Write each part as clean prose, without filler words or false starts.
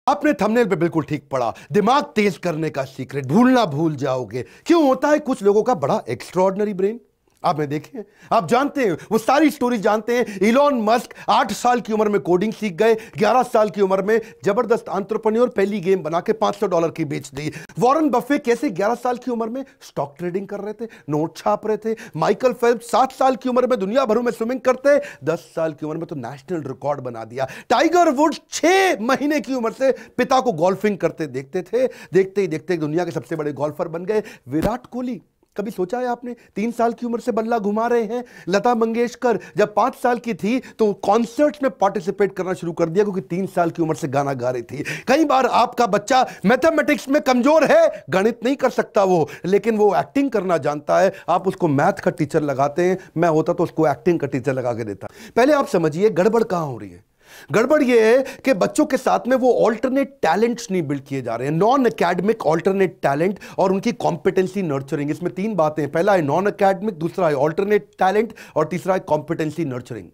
आपने थंबनेल पे बिल्कुल ठीक पढ़ा, दिमाग तेज करने का सीक्रेट, भूलना भूल जाओगे। क्यों होता है कुछ लोगों का बड़ा एक्स्ट्रॉर्डिनरी ब्रेन? आपने देखे, आप जानते हैं, वो सारी स्टोरी जानते हैं। इलॉन मस्क 8 साल की उम्र में कोडिंग सीख गए, 11 साल की उम्र में जबरदस्त एंटरप्रेन्योर, पहली गेम बना के $500 की बेच दी। वॉरेन बफे कैसे 11 साल की उम्र में स्टॉक ट्रेडिंग कर रहे थे, नोट छाप रहे थे। माइकल फेल्प्स 7 साल की उम्र में दुनिया भर में स्विमिंग करते, 10 साल की उम्र में तो नेशनल रिकॉर्ड बना दिया। टाइगर वुड्स 6 महीने की उम्र से पिता को गोल्फिंग करते देखते थे, देखते ही देखते दुनिया के सबसे बड़े गोल्फर बन गए। विराट कोहली, कभी सोचा है आपने, 3 साल की उम्र से बल्ला घुमा रहे हैं। लता मंगेशकर जब 5 साल की थी तो कॉन्सर्ट्स में पार्टिसिपेट करना शुरू कर दिया क्योंकि 3 साल की उम्र से गाना गा रही थी। कई बार आपका बच्चा मैथमेटिक्स में कमजोर है, गणित नहीं कर सकता वो, लेकिन वो एक्टिंग करना जानता है। आप उसको मैथ का टीचर लगाते हैं, मैं होता तो उसको एक्टिंग का टीचर लगा के देता। पहले आप समझिए गड़बड़ कहां हो रही है। गड़बड़ यह है कि बच्चों के साथ में वो ऑल्टरनेट टैलेंट्स नहीं बिल्ड किए जा रहे हैं, नॉन एकेडमिक ऑल्टरनेट टैलेंट और उनकी कॉम्पिटेंसी नर्चरिंग। इसमें 3 बातें हैं, पहला है नॉन एकेडमिक, दूसरा है ऑल्टरनेट टैलेंट और तीसरा है कॉम्पिटेंसी नर्चरिंग।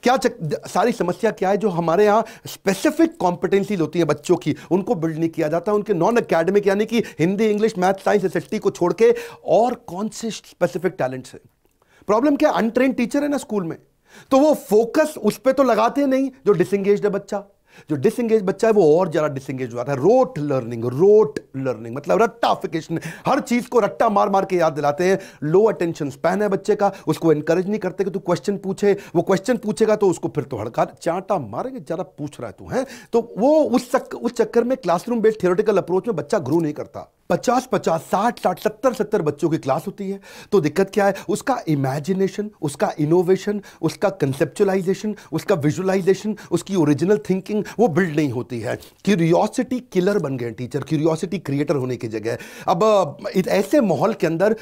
क्या सारी समस्या क्या है? जो हमारे यहां स्पेसिफिक कॉम्पिटेंसीज होती है बच्चों की, उनको बिल्ड नहीं किया जाता। उनके नॉन एकेडमिक यानी कि Hindi, English, math, science, SST को छोड़ के और कौन से स्पेसिफिक टैलेंट्स है? प्रॉब्लम क्या? अनट्रेन टीचर है ना स्कूल में, तो वो फोकस उस पे तो लगाते नहीं जो डिसएंगेज्ड है बच्चा। जो डिसएंगेज बच्चा है वो और ज्यादा डिसएंगेज हो जाता है। रोट लर्निंग मतलब रट्टाफिकेशन, हर चीज को रट्टा मार मार के याद दिलाते हैं। लो अटेंशन स्पैन है बच्चे का, उसको एनकरेज नहीं करते कि तू क्वेश्चन पूछे। वो क्वेश्चन पूछेगा तो उसको फिर तो हड़का चांटा मारेंगे, ज्यादा पूछ रहा है तू है, तो वो उस चक्कर में क्लासरूम बेस्ड थियोरेटिकल अप्रोच में बच्चा ग्रो नहीं करता। 50-50, 60-60, 70-70 बच्चों की क्लास होती है, तो दिक्कत क्या है? उसका इमेजिनेशन, उसका इनोवेशन, उसका कंसेप्चुअलाइजेशन, उसका विजुअलाइजेशन, उसकी ओरिजिनल थिंकिंग वो बिल्ड नहीं होती है। क्यूरियोसिटी किलर बन गए टीचर, क्यूरियोसिटी क्रिएटर होने की जगह। अब ऐसे माहौल के अंदर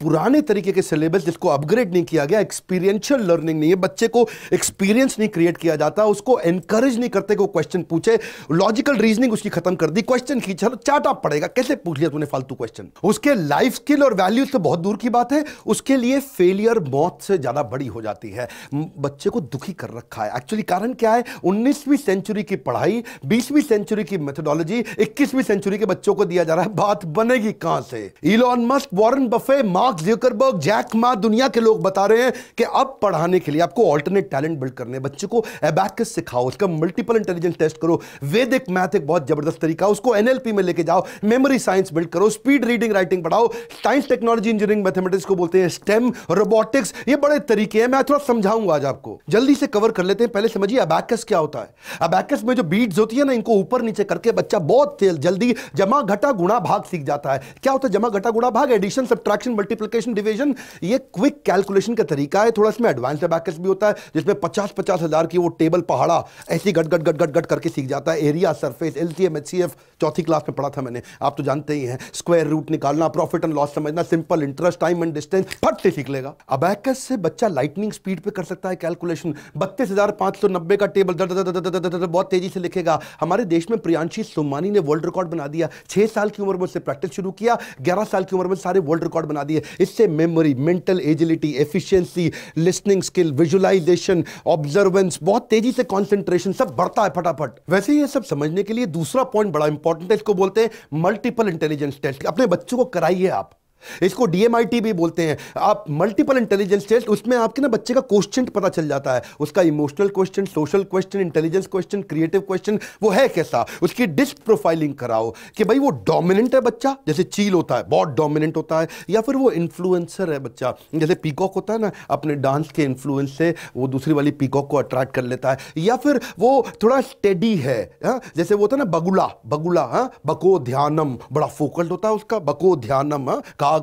पुराने तरीके के सिलेबस जिसको अपग्रेड नहीं किया गया, एक्सपीरियंशियल लर्निंग नहीं है, बच्चे को एक्सपीरियंस नहीं क्रिएट किया जाता, उसको एनकरेज नहीं करते कि वो क्वेश्चन पूछे। लॉजिकल रीजनिंग उसकी खत्म कर दी, क्वेश्चन खींचा चाटा पड़ेगा, कैसे पूछ तूने फालतू क्वेश्चन। उसके लाइफ स्किल और वैल्यूज तो बहुत दूर की बात है, उसके लिए फेलियर मौत से ज्यादा बड़ी हो जाती है। बच्चे को दुखी कर रखा है। एक्चुअली कारण क्या है? 19वीं सेंचुरी की पढ़ाई, 20वीं सेंचुरी की मेथोडोलॉजी 21वीं सेंचुरी के बच्चों को दिया जा रहा है। बात बनेगी कहां से? Elon Musk, Warren Buffett, Mark Zuckerberg, Jack Ma, दुनिया के लोग बता रहे हैं कि अब पढ़ाने के लिए आपको ऑल्टरनेट टैलेंट बिल्ड करने, बच्चे को एबैकस सिखाओ, उसका मल्टीपल इंटेलिजेंस टेस्ट करो। वैदिक मैथ एक बहुत जबरदस्त तरीका, उसको एनएलपी में लेके जाओ, मेमोरी साइंस बिल्ड करो, स्पीड रीडिंग राइटिंग बढ़ाओ। साइंस, टेक्नोलॉजी, इंजीनियरिंग, मैथमेटिक्स को बोलते हैं स्टेम, रोबोटिक्स, ये बड़े तरीके हैं, मैं थोड़ा समझाऊंगा आज आपको। जल्दी से कवर कर लेते हैं। पहले समझिए अबैकस क्या होता है। अबैकस में जो बीट्स होती है ना, इनको ऊपर नीचे करके बच्चा बहुत जल्दी जमा घटा गुणा भाग सीख जाता है। क्या होता है जमा घटा गुणा भाग? एडिशन, सब्ट्रैक्शन, मल्टीप्लिकेशन, डिवीजन, ये क्विक कैलकुलेशन का तरीका है। थोड़ा इसमें एडवांस अबैकस भी होता है जिसमें 50-50 हजार की वो टेबल पहाड़ा ऐसी गट गट गट गट गट करके सीख जाता है। Area, surface, LCM, HCF 4th class में पढ़ा था मैंने, आप तो जानते ही हैं। स्क्वायर रूट निकालना, प्रॉफिट एंड लॉस समझना, simple interest, time and distance फट से सीख लेगा। अबैकस से बच्चा लाइटनिंग स्पीड पे कर सकता है कैलकुलेशन। 32,590 का टेबल बहुत तेजी से लिखेगा। हमारे देश में प्रियांशी सोमानी ने वर्ल्ड रिकॉर्ड बना दिया। 6 साल की उम्र में उससे प्रैक्टिस शुरू किया, 11 साल की उम्र में सारे वर्ल्ड रिकॉर्ड बना दिए। इससे memory, mental agility, efficiency, listening skill, visualisation, observance, बहुत तेजी से कंसंट्रेशन सब बढ़ता है फटाफट। वैसे ही ये सब समझने के लिए दूसरा पॉइंट बड़ा इंपॉर्टेंट है, इसको बोलते हैं मल्टीपल इंटेलिजेंस टेस्ट। अपने बच्चों को कराइए आप, इसको डीएमआईटी भी बोलते हैं आप, मल्टीपल इंटेलिजेंस टेस्ट। उसमें आपके ना बच्चे का क्वेश्चन पता चल जाता है, उसका emotional question, social question, intelligence question, creative question वो है कैसा। उसकी डिस्क प्रोफाइलिंग कराओ कि भाई वो डोमिनेंट है बच्चा, जैसे चील होता है बहुत डोमिनेंट होता है, या फिर वो इन्फ्लुएंसर है बच्चा, जैसे पीकॉक होता है ना, अपने डांस के इन्फ्लुएंस से वो दूसरी वाली पीकॉक को अट्रैक्ट कर लेता है। या फिर वो थोड़ा स्टेडी है, जैसे वो होता है ना बगुला, बको ध्यानम, बड़ा फोकस्ड होता है उसका, बको ध्यानम,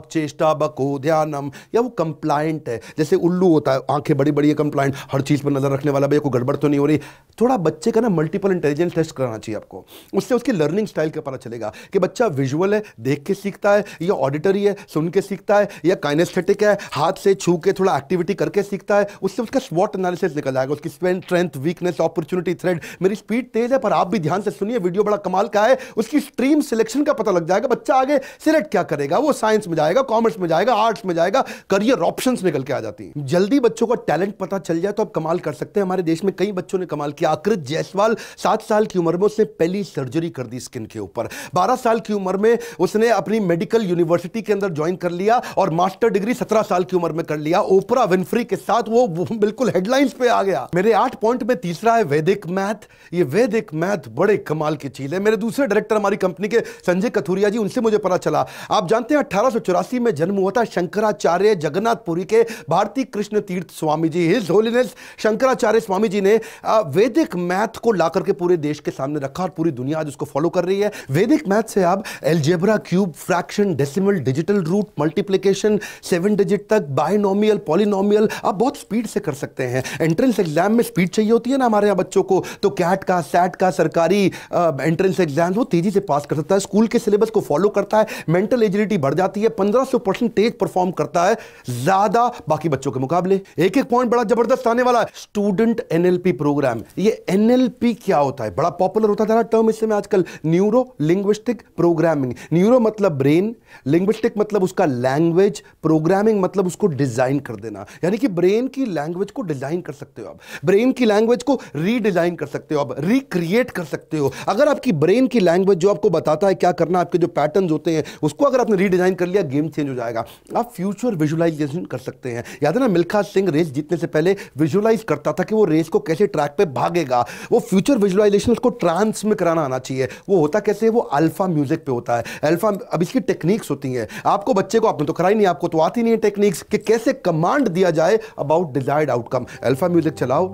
चेष्टा बको ध्यानम। या वो कंप्लायंट है, जैसे उल्लू होता है, आंखें बड़ी बड़ी है, कंप्लायंट, हर चीज पर नजर रखने वाला, भैया कोई गड़बड़ तो नहीं हो रही। थोड़ा बच्चे का ना मल्टीपल इंटेलिजेंस टेस्ट कराना चाहिए आपको, उससे उसकी लर्निंग स्टाइल का पता चलेगा कि बच्चा विजुअल है, देख के सीखता है, या ऑडिटरी है, सुन के सीखता है, या काइनेस्थेटिक है, हाथ से छू के थोड़ा एक्टिविटी करके सीखता है। उससे उसका स्वॉट एनालिसिस निकल जाएगा, उसकी स्ट्रेंथ, वीकनेस, अपॉर्चुनिटी, थ्रेड। मेरी स्पीड तेज है पर आप भी ध्यान से सुनिए, वीडियो बड़ा कमाल का है। उसकी स्ट्रीम सिलेक्शन का पता लग जाएगा, बच्चा आगे सिलेक्ट क्या करेगा, वो साइंस में जाएगा, कॉमर्स में जाएगा, आर्ट्स में जाएगा, करियर ऑप्शंस निकल के आ जाती हैं। जल्दी बच्चों का टैलेंट पता चल जाए तो आप कमाल कर सकते हैं। हमारे देश में कई बच्चों ने कमाल किया। आकृत जायसवाल 7 साल की उम्र में उसने पहली सर्जरी कर दी स्किन के ऊपर। 12 साल की उम्र में उसने अपनी मेडिकल यूनिवर्सिटी के अंदर ज्वाइन कर लिया और मास्टर डिग्री 17 साल की उम्र में कर लिया। ओपरा विनफ्री के साथ वो बिल्कुल हेडलाइंस पे आ गया। मेरे 8 पॉइंट में तीसरा है वैदिक मैथ। ये वैदिक मैथ बड़े कमाल की चीज है। मेरे दूसरे डायरेक्टर हमारी कंपनी के संजय कथुरिया जी, उनसे मुझे पता चला, आप जानते हैं 1884 में जन्म हुआ था शंकराचार्य जगन्नाथपुरी के भारती कृष्ण तीर्थ स्वामी जी, हिज होलीनेस शंकराचार्य स्वामी जी ने वैदिक मैथ को लाकर के पूरे देश के सामने रखा और पूरी दुनिया आज उसको फॉलो कर रही है। वैदिक मैथ से आप algebra, cube, fraction, decimal, digital root, multiplication, 7 digit तक, बाइनोमियल, पॉलिनोमियल आप बहुत स्पीड से कर सकते हैं। एंट्रेंस एग्जाम में स्पीड चाहिए होती है ना हमारे यहाँ बच्चों को, तो कैट का, सैट का, सरकारी एंट्रेंस एग्जाम वो तेजी से पास कर सकता है। स्कूल के सिलेबस को फॉलो करता है, मेंटल एजिलिटी बढ़ जाती है, 1500% तेज परफॉर्म करता है ज्यादा बाकी बच्चों के मुकाबले। एक एक पॉइंट बड़ा जबरदस्त आने वाला है, स्टूडेंट एनएलपी प्रोग्राम। ये एनएलपी क्या होता है? बड़ा पॉपुलर होता जा रहा टर्म इस समय आजकल, न्यूरो लिंग्विस्टिक प्रोग्रामिंग। न्यूरो मतलब ब्रेन, लिंग्विस्टिक मतलब उसका लैंग्वेज, प्रोग्रामिंग मतलब उसको डिजाइन कर देना। यानी कि ब्रेन की लैंग्वेज को डिजाइन कर सकते हो आप, ब्रेन की लैंग्वेज को रीडिजाइन कर सकते हो आप, रिक्रिएट कर सकते हो। अगर आपकी ब्रेन की लैंग्वेज जो आपको बताता है क्या करना, आपके जो पैटर्न्स होते हैं उसको अगर आपने रीडिजाइन कर लिया, गेम चेंज हो जाएगा। आप फ्यूचर विजुअलाइजेशन कर सकते हैं। याद है ना, मिल्खा सिंह रेस जीतने से पहले विजुअलाइज करता था कि वो रेस को कैसे ट्रैक पे भागेगा। वो फ्यूचर विजुअलाइजेशन उसको ट्रांस में कराना आना चाहिए। वो होता कैसे? वो अल्फा म्यूजिक पे होता है। अल्फा, अब इसकी टेक्निक्स होती हैं। आपको बच्चे को, आपने तो कराई नहीं, आपको तो आती नहीं है टेक्निक्स कि कैसे कमांड दिया जाए about desired outcome. Alpha music चलाओ,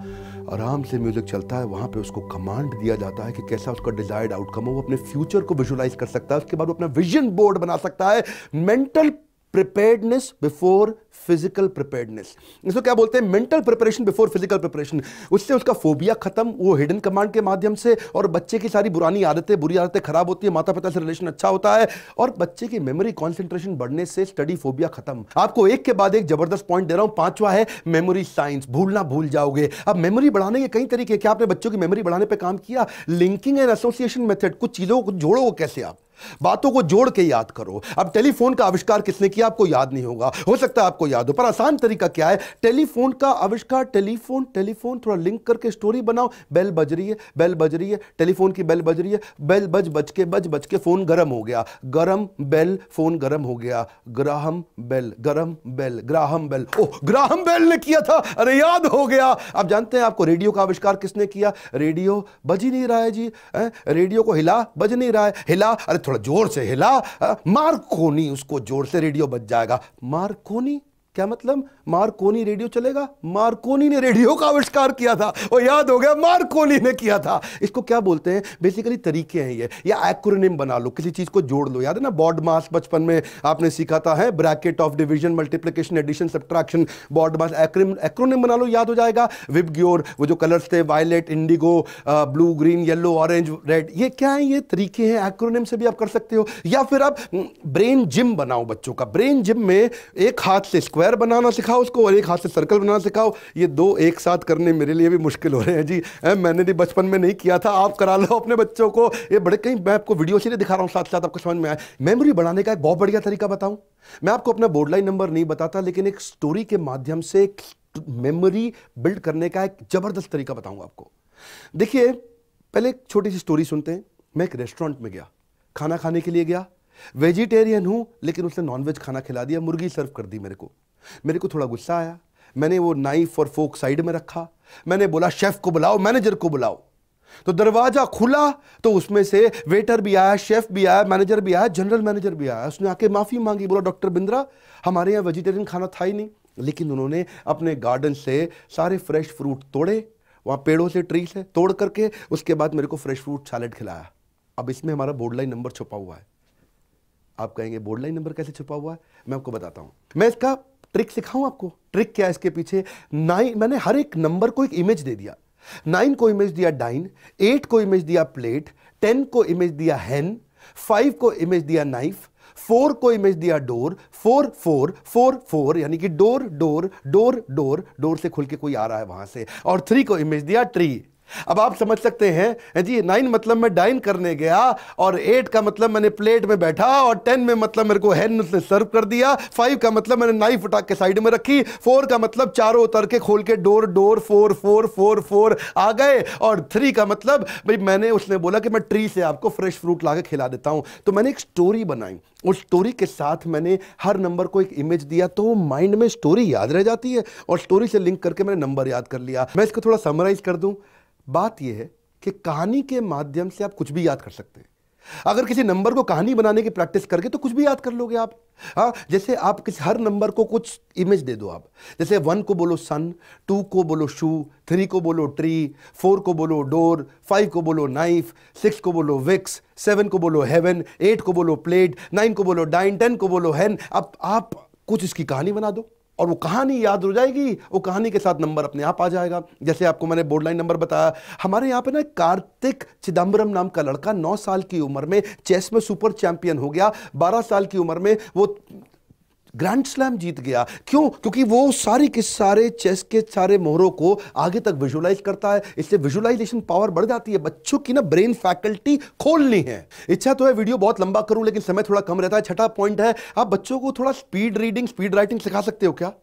आराम से म्यूजिक चलता है, वहां पे उसको कमांड दिया जाता है कि कैसा उसका डिजायर्ड आउटकम हो। वो अपने फ्यूचर को विजुअलाइज कर सकता है, उसके बाद वो अपना विजन बोर्ड बना सकता है। Mental preparedness before physical preparedness, इसको क्या बोलते हैं? Mental preparation before physical preparation. उससे उसका फोबिया खत्म, वो हिडन कमांड के माध्यम से, और बच्चे की सारी पुरानी आदतें, बुरी आदतें खराब होती है, माता पिता से रिलेशन अच्छा होता है, और बच्चे की मेमोरी कंसंट्रेशन बढ़ने से स्टडी फोबिया खत्म। आपको एक के बाद एक जबरदस्त पॉइंट दे रहा हूं। 5वां है मेमोरी साइंस, भूलना भूल जाओगे। अब मेमोरी बढ़ाने के कई तरीके, क्या आपने बच्चों की मेमोरी बढ़ाने पर काम किया? लिंकिंग एंड एसोसिएशन मेथड, कुछ चीजों को जोड़ो कैसे, आप बातों को जोड़ के याद करो। अब टेलीफोन का आविष्कार किसने किया? आपको याद नहीं होगा, हो सकता है आपको याद हो, पर आसान तरीका क्या है? टेलीफोन का आविष्कार, टेलीफोन टेलीफोन थोड़ा लिंक करके स्टोरी बनाओ। बेल बज रही है, बेल बज रही है, टेलीफोन की बेल बज रही है, बेल बज के फोन गर्म हो गया, गरम बेल, फोन गर्म हो गया, ग्राहम बेल, गरम बेल, ग्राहम बेल। ओह, ग्राहम बेल ने किया था, अरे याद हो गया। आप जानते हैं आपको रेडियो का आविष्कार किसने किया? रेडियो बज ही नहीं रहा है जी, रेडियो को हिला, बज नहीं रहा है, हिला, अरे थोड़ा जोर से हिला, मार्कोनी, उसको जोर से रेडियो बज जाएगा। मार्कोनी क्या मतलब? मार्कोनी रेडियो चलेगा? मार्कोनी ने रेडियो का आविष्कार किया था, वो याद हो गया, मार्कोनी ने किया था। इसको क्या बोलते हैं? बेसिकली तरीके हैं ये, या एक्रोनिम बना लो, किसी चीज को जोड़ लो। याद है ना बॉड मास, बचपन में आपने सीखा था, है bracket of division, multiplication, addition, subtraction, BODMAS, acronym बना लो, याद हो जाएगा। विबग्योर, वो जो कलर्स थे, violet, indigo, blue, green, yellow, orange, red, ये क्या है? ये तरीके हैं, एक्रोनिम से भी आप कर सकते हो। या फिर आप ब्रेन जिम बनाओ बच्चों का। ब्रेन जिम में एक हाथ से स्क्वायर बनाना सिखाओ उसको और एक हाथ से सर्कल बनाना सिखाओ। ये दो एक साथ करने मेरे लिए भी मुश्किल हो रहे हैं जी, मैंने भी बचपन में नहीं किया था, आप करा लो अपने बच्चों को। ये बड़े, कहीं मैं आपको वीडियो से दिखा रहा हूं, साथ साथ आपको समझ में आए। मेमोरी बढ़ाने का एक बहुत बढ़िया तरीका बताऊं, मैं आपको अपना बोर्ड लाइन नंबर नहीं बताता, लेकिन एक स्टोरी के माध्यम से मेमोरी बिल्ड करने का एक जबरदस्त तरीका बताऊंगा आपको। देखिए, पहले एक छोटी सी स्टोरी सुनते हैं। मैं एक रेस्टोरेंट में गया, खाना खाने के लिए गया, वेजिटेरियन हूं, लेकिन उसने नॉनवेज खाना खिला दिया, मुर्गी सर्व कर दी मेरे को थोड़ा गुस्सा आया। मैंने वो नाइफ और फोक साइड में रखा, मैंने बोला शेफ को बुलाओ, मैनेजर को बुलाओ। तो दरवाजा खुला तो उसमें से वेटर भी आया, शेफ भी आया, मैनेजर भी आया, जनरल मैनेजर भी आया। उसने आके माफी मांगी, बोला डॉक्टर बिंद्रा, हमारे यहाँ वेजिटेरियन खाना था ही नहीं, लेकिन उन्होंने अपने गार्डन से सारे फ्रेश फ्रूट तोड़े, वहां पेड़ों से, ट्री से तोड़ करके, उसके बाद मेरे को फ्रेश फ्रूट सैलेड खिलाया। अब इसमें हमारा बोर्ड लाइन नंबर छुपा हुआ है। आप कहेंगे बोर्ड लाइन नंबर कैसे छुपा हुआ है? मैं आपको बताता हूं, मैं इसका ट्रिक सिखाऊं आपको। ट्रिक क्या है इसके पीछे? 9, मैंने हर एक नंबर को एक इमेज दे दिया। 9 को इमेज दिया डाइन, 8 को इमेज दिया प्लेट, 10 को इमेज दिया हैन, 5 को इमेज दिया नाइफ, 4 को इमेज दिया डोर, 4 4 4 4 यानी कि door door door door door से खुल के कोई आ रहा है वहां से, और 3 को इमेज दिया ट्री। अब आप समझ सकते हैं जी, 9 मतलब मैं डाइन करने गया, और 8 का मतलब मैंने प्लेट में बैठा, और 10 में मतलब मेरे को हैन से सर्व कर दिया, 5 का मतलब मैंने नाइफ उठा के साइड में रखी, 4 का मतलब चारों उतर के खोल के डोर 4 4 4 4 आ गए, और 3 का मतलब भाई मैंने, उसने बोला कि मैं ट्री से आपको फ्रेश फ्रूट ला के खिला देता हूं। तो मैंने एक स्टोरी बनाई, उस स्टोरी के साथ मैंने हर नंबर को एक इमेज दिया, तो माइंड में स्टोरी याद रह जाती है, और स्टोरी से लिंक करके मैंने नंबर याद कर लिया। मैं इसको थोड़ा समराइज कर दूं, बात यह है कि कहानी के माध्यम से आप कुछ भी याद कर सकते हैं। अगर किसी नंबर को कहानी बनाने की प्रैक्टिस करके तो कुछ भी याद कर लोगे आप। हाँ, जैसे आप किसी हर नंबर को कुछ इमेज दे दो आप, जैसे 1 को बोलो सन, 2 को बोलो शू, 3 को बोलो ट्री, 4 को बोलो डोर, 5 को बोलो नाइफ, 6 को बोलो विक्स, 7 को बोलो हेवन, 8 को बोलो प्लेट, 9 को बोलो डाइन, 10 को बोलो हैन। अब आप कुछ इसकी कहानी बना दो, और वो कहानी याद हो जाएगी, वो कहानी के साथ नंबर अपने आप आ जाएगा। जैसे आपको मैंने बोर्ड लाइन नंबर बताया, हमारे यहाँ पे ना कार्तिक चिदम्बरम नाम का लड़का 9 साल की उम्र में चेस में सुपर चैंपियन हो गया, 12 साल की उम्र में वो ग्रैंड स्लैम जीत गया। क्यों? क्योंकि वो सारी के सारे चेस के सारे मोहरों को आगे तक विजुलाइज करता है, इससे विजुलाइजेशन पावर बढ़ जाती है। बच्चों की ना ब्रेन फैकल्टी खोलनी है। इच्छा तो है वीडियो बहुत लंबा करूं, लेकिन समय थोड़ा कम रहता है। छठा पॉइंट है, आप बच्चों को थोड़ा स्पीड रीडिंग, स्पीड राइटिंग सिखा सकते हो क्या?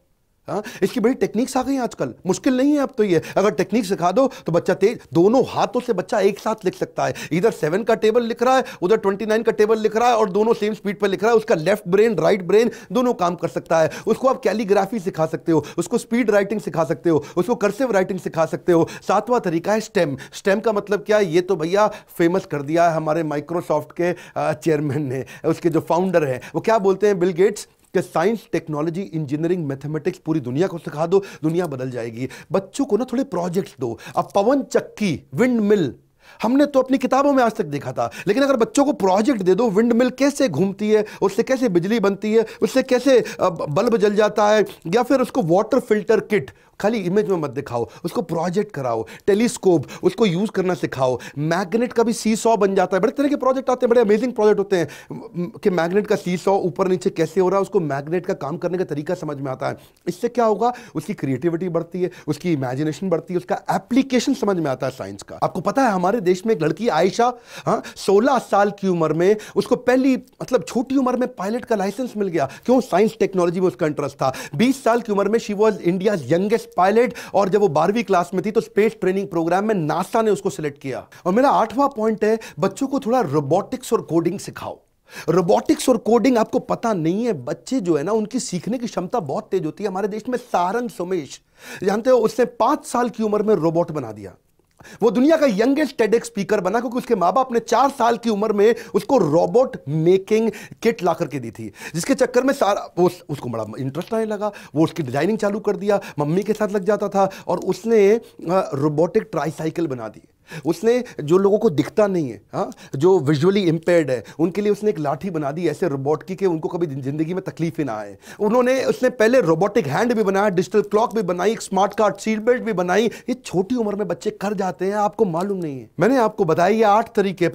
हाँ, इसकी बड़ी टेक्निक्स आ गई हैं आजकल, मुश्किल नहीं है अब तो ये। अगर टेक्निक सिखा दो तो बच्चा तेज, दोनों हाथों से बच्चा एक साथ लिख सकता है। इधर 7 का टेबल लिख रहा है, उधर 29 का टेबल लिख रहा है, और दोनों सेम स्पीड पर लिख रहा है। उसका लेफ्ट ब्रेन, राइट ब्रेन दोनों काम कर सकता है। उसको आप कैलीग्राफी सिखा सकते हो, उसको स्पीड राइटिंग सिखा सकते हो, उसको कर्सिव राइटिंग सिखा सकते हो। 7वां तरीका है स्टेम। स्टेम का मतलब क्या है? ये तो भैया फेमस कर दिया है हमारे माइक्रोसॉफ्ट के चेयरमैन ने, उसके जो फाउंडर हैं वो क्या बोलते हैं, बिल गेट्स, कि साइंस, टेक्नोलॉजी, इंजीनियरिंग, मैथमेटिक्स पूरी दुनिया को सिखा दो, दुनिया बदल जाएगी। बच्चों को ना थोड़े प्रोजेक्ट्स दो। अब पवन चक्की, विंड मिल, हमने तो अपनी किताबों में आज तक देखा था, लेकिन अगर बच्चों को प्रोजेक्ट दे दो, विंड मिल कैसे घूमती है, उससे कैसे बिजली बनती है, उससे कैसे बल्ब जल जाता है, या फिर उसको वाटर फिल्टर किट, खाली इमेज में मत दिखाओ, उसको प्रोजेक्ट कराओ। टेलीस्कोप, उसको यूज करना सिखाओ। मैग्नेट का भी सीसॉ बन जाता है। बड़े तरह के प्रोजेक्ट आते हैं, बड़े अमेजिंग प्रोजेक्ट होते हैं कि मैग्नेट का सीसॉ ऊपर नीचे कैसे हो रहा है, उसको मैग्नेट का काम करने का तरीका समझ में आता है। इससे क्या होगा, उसकी क्रिएटिविटी बढ़ती है, उसकी इमेजिनेशन बढ़ती है, उसका एप्लीकेशन समझ में आता है साइंस का। आपको पता है हमारे देश में एक लड़की आयशा, 16 साल की उम्र में उसको पहली, मतलब छोटी उम्र में पायलट का लाइसेंस मिल गया। क्यों? साइंस टेक्नोलॉजी में उसका इंटरेस्ट था। 20 साल की उम्र में she was India youngest pilot, और जब वो 12वीं क्लास में थी तो स्पेस ट्रेनिंग प्रोग्राम में नासा ने उसको सिलेक्ट किया। और मेरा 8वां पॉइंट है, बच्चों को थोड़ा रोबोटिक्स और कोडिंग सिखाओ। रोबोटिक्स और कोडिंग आपको पता नहीं है, बच्चे जो है ना उनकी सीखने की क्षमता बहुत तेज होती है। हमारे देश में सारंग सोमेश, जानते हो, उसने 5 साल की उम्र में रोबोट बना दिया। वो दुनिया का यंगेस्ट टेडेक्स स्पीकर बना, क्योंकि उसके माँ बाप ने 4 साल की उम्र में उसको रोबोट मेकिंग किट ला करके दी थी, जिसके चक्कर में सारा उसको बड़ा इंटरेस्ट आने लगा। वो उसकी डिजाइनिंग चालू कर दिया, मम्मी के साथ लग जाता था, और उसने रोबोटिक ट्राईसाइकिल बना दी। उसने जो लोगों को दिखता नहीं है, हाँ, जो विजुअली इंपेयर्ड है, उनके लिए उसने एक लाठी बना दी ऐसे रोबोट की कि उनको कभी जिंदगी में तकलीफ ही ना आए। उसने पहले रोबोटिक हैंड भी बनाया, डिजिटल क्लॉक भी बनाई, एक स्मार्ट कार्ड सीट बेल्ट भी बनाई। ये छोटी उम्र में बच्चे कर जाते हैं, आपको मालूम नहीं है। मैंने आपको बताया ये 8 तरीके।